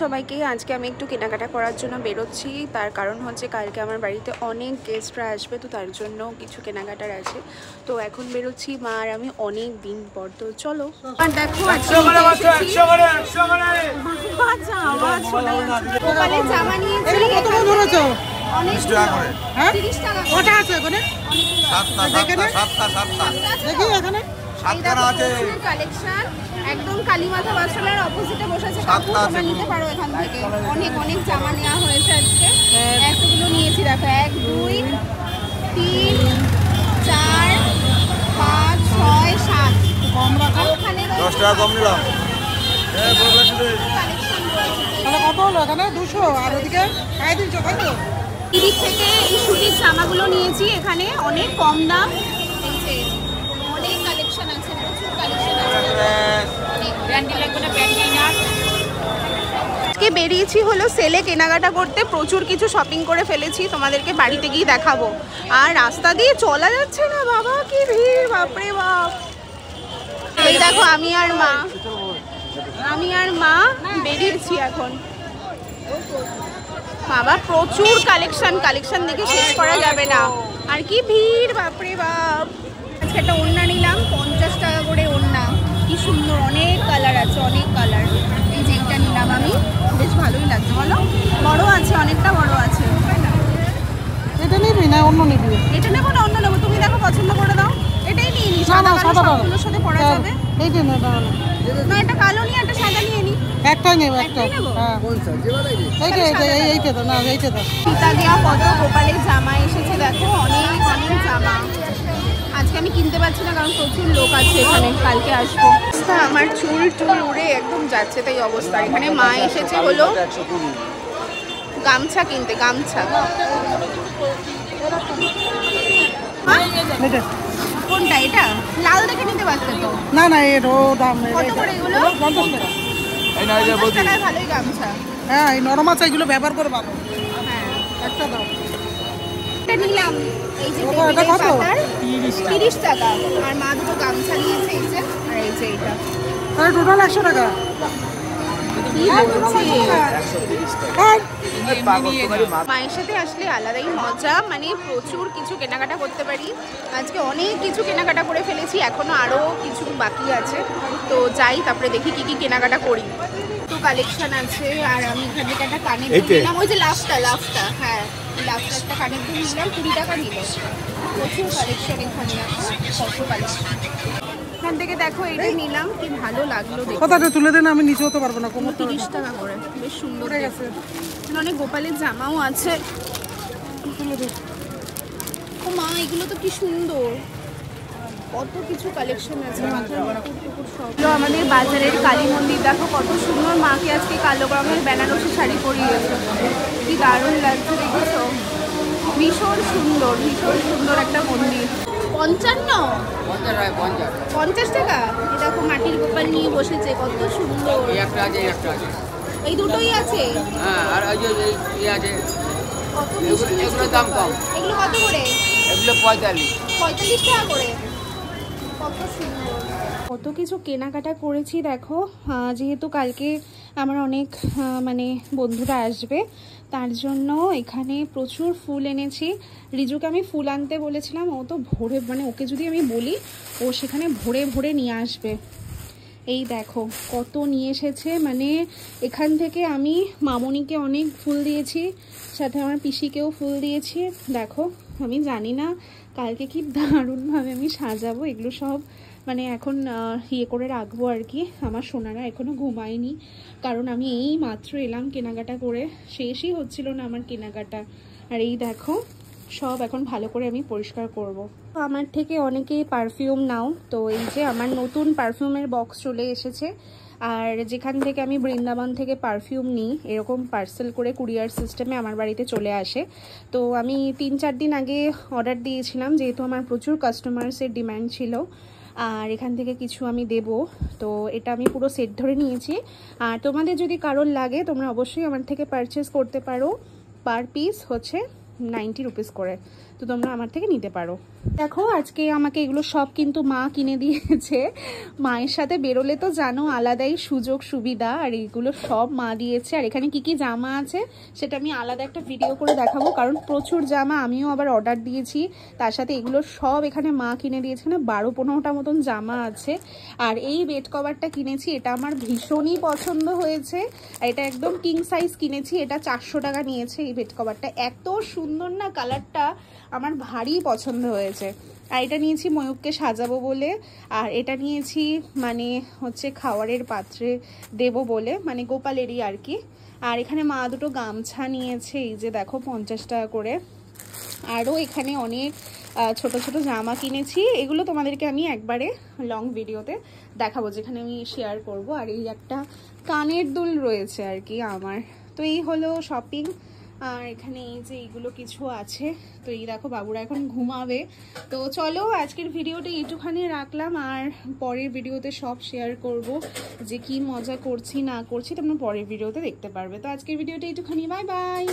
সবাইকে আজকে আমি একটু কেনাকাটা করার জন্য বেরোচ্ছি। তার কারণ হচ্ছে কালকে আমার বাড়িতে অনেক গেস্টরা আসবে, তো তার জন্য কিছু কেনাকাটার আছে। তো এখন বেরোচ্ছি মা আর আমি অনেক দিন পর। তো চলো। আর দেখো জামা নিয়েছি কালেকশন একদম কালীমাথা বাসলার অপোজিটে বসেছে কাকু, তোমরা নিতে পারো এখান থেকে। অনেক অনেক জামা নেওয়া হয়েছে আজকে। এতগুলো নিয়েছি দেখো, 1 2 3 4 5 6 7 কম রাখো, 10 টাকা কম নিলাম। তাহলে কত হলো এখানে? 200 আর ওদিকে 350, তাই তো? দিদির থেকে এই সুতির জামাগুলো নিয়েছি, এখানে অনেক কম দাম। অনেক কালেকশন আছে, প্রচুর কালেকশন আছে। আজকে বেরিয়েছি হলো সেলে কেনাকাটা করতে, প্রচুর কিছু শপিং করে ফেলেছি, তোমাদেরকে বাড়িতে গিয়ে দেখাবো। আর রাস্তা দিয়ে চলা যাচ্ছে না বাবা, কি ভিড়, বাপরে বাপ। এই দেখো আমি আর মা বেরিয়েছি এখন। বাবা প্রচুর কালেকশন দেখে শেষ করা যাবে না। আর কি ভিড়, বাপরে বাপ। আজকে একটা ওড়না নিলাম, 50 টাকা করে ওড়না। কি সুন্দর, অনেক কালার আছে, অনেক কালার। এই যে এটা নিলাম আমি, বেশ ভালোই লাগছে। বলো, বড় আছে, অনেকটা বড় আছে। এটা নিবি না অন্য নিবি? এটা নেবো না অন্য নেবো, তুমি দেখো পছন্দ করে দাও। এটাই নিয়ে নি, সাদা কালোর সাথে পরা যাবে। এইটা নে তাহলে। না, একটা কালো নিয়ে একটা সাদা নিয়ে নি। একটাই নেব, একটা। হ্যাঁ এইটা তো না, এইটা তো। ফিতা দেওয়া কত গোপালের জামা এসেছে দেখো, অনেক অনেক জামা। আজকে আমি কিনতে পারছি না কারণ প্রচুর লোক আছে এখানে, কালকে আসবো। আমার চুল উড়ে একদম যাচ্ছে, তাই অবস্থা। এখানে মা এসেছে হলো গামছা কিনতে, গামছা। কোনটা? এটা লাল দেখে নিতে পারছে তো? না না, এর ও দাম কত করে এগুলো? 50 টাকা। এই না, এই বলছি ভালোই গামছা। হ্যাঁ, এই নরম আছে, এগুলো ব্যবহার করে ভালো। হ্যাঁ, একটা দাও। এটা নিলাম, এই যে এটা কত? 30 টাকা। আর মা দুটো গামছা নিয়েছে, এই যে, আর এই যে এটা। আরে টোটাল 100 টাকা। মায়ের সাথে আসলে আলাদাই মজা, মানে প্রচুর কিছু কেনাকাটা করতে পারি। আজকে অনেক কিছু কেনাকাটা করে ফেলেছি, এখনো আরো কিছু বাকি আছে। তো যাই, তারপরে দেখি কি কি কেনাকাটা করি। তো কালেকশন আছে। আর আমি এখান থেকে একটা কানের দুল নিলাম, ওই যে লাভটা, হ্যাঁ লাভটা একটা কানের দুল নিলাম, 20 টাকা নিল। প্রচুর কালেকশন এখানে, কত কালেকশন। এখান থেকে দেখো এটা নিলাম, কি ভালো লাগলো দেখো। কথাটা তুলে দেন, আমি নিচে হতে পারবো না। 30 টাকা করে, বেশ সুন্দর গেছে। অনেক গোপালের জামাও আছে। ও মা, এগুলো তো কি সুন্দর, কত কিছু কালেকশন আছে। আমাদের বাজারের কালী মন্দির দেখো কত সুন্দর। মাকে আজকে কালো রঙের বেনারসি শাড়ি পরিয়েছে, কি দারুণ লাগছে, দেখেছো? ভীষণ সুন্দর একটা মন্দির। 50 টাকা। এই দেখো মাটির গোপাল নিয়ে বসেছে, কত সুন্দর। এই দুটোই আছে। এগুলোর দাম কম। এগুলো কত করে? এগুলো 45 টাকা করে। কত সুন্দর, কত কিছু কেনাকাটা করেছি দেখো। যেহেতু কালকে আমার অনেক মানে বন্ধুরা আসবে, তার জন্য এখানে প্রচুর ফুল এনেছি। রিজুকে আমি ফুল আনতে বলেছিলাম, ও তো ভোরে, মানে ওকে যদি আমি বলি ও সেখানে ভোরে নিয়ে আসবে। এই দেখো কত নিয়ে এসেছে, মানে এখান থেকে আমি মামনিকে অনেক ফুল দিয়েছি, সাথে আমার পিসিকেও ফুল দিয়েছি। দেখো, আমি জানি না কালকে কি দারুণভাবে আমি সাজাবো। এগুলো সব মানে এখন ইয়ে করে রাখবো আর কি। আমার সোনারা এখনও ঘুমায়নি, কারণ আমি এই মাত্র এলাম কেনাকাটা করে, শেষই হচ্ছিল না আমার কেনাকাটা। আর এই দেখো সব এখন ভালো করে আমি পরিষ্কার করব। তো আমার থেকে অনেকেই পারফিউম নাও, তো এই যে আমার নতুন পারফিউমের বক্স চলে এসেছে। আর যেখান থেকে আমি বৃন্দাবন থেকে পারফিউম নিই, এরকম পার্সেল করে কুরিয়ার সিস্টেমে আমার বাড়িতে চলে আসে। তো আমি 3-4 দিন আগে অর্ডার দিয়েছিলাম, যেহেতু আমার প্রচুর কাস্টমার্সের ডিম্যান্ড ছিল। আর এখান থেকে কিছু আমি দেব, তো এটা আমি পুরো সেট ধরে নিয়েছি। আর তোমাদের যদি কারোর লাগে তোমরা অবশ্যই আমার থেকে পারচেস করতে পারো। পার পিস হচ্ছে 90 রুপিস করে, তো তোমরা আমার থেকে নিতে পারো। দেখো আজকে আমাকে এগুলো সব কিন্তু মা কিনে দিয়েছে। মায়ের সাথে বেরোলে তো জানো আলাদাই সুযোগ সুবিধা, আর এগুলো সব মা দিয়েছে। আর এখানে কি কি জামা আছে সেটা আমি আলাদা একটা ভিডিও করে দেখাবো, কারণ প্রচুর জামা আমিও আবার অর্ডার দিয়েছি। তার সাথে এগুলো সব এখানে মা কিনে দিয়েছে, না 12-15টা মতন জামা আছে। আর এই বেড কভারটা কিনেছি, এটা আমার ভীষণই পছন্দ হয়েছে। এটা একদম কিং সাইজ কিনেছি, এটা 400 টাকা নিয়েছে এই বেড কভারটা। এত সুন্দর না কালারটা, আমার ভারী পছন্দ হয়েছে। আর এটা নিয়েছি ময়ূরকে সাজাবো বলে, আর এটা নিয়েছি মানে হচ্ছে খাওয়ারের পাত্রে দেবো বলে, মানে গোপালেরই আর কি। আর এখানে মা দুটো গামছা নিয়েছে, এই যে দেখো 50 টাকা করে। আরও এখানে অনেক ছোট ছোট জামা কিনেছি, এগুলো তোমাদেরকে আমি একবারে লং ভিডিওতে দেখাবো, যেখানে আমি শেয়ার করব। আর এই একটা কানের দুল রয়েছে আর কি আমার। তো এই হলো শপিং। আর এখানে এই যে এইগুলো কিছু আছে। তো এই দেখো বাবুরা এখন ঘুমাবে। তো চলো আজকের ভিডিওটা এইটুখানি রাখলাম, আর পরের ভিডিওতে সব শেয়ার করব যে কি মজা করছি না করছি, তোমরা পরের ভিডিওতে দেখতে পারবে। তো আজকের ভিডিওটা এইটুখানি, বাই বাই।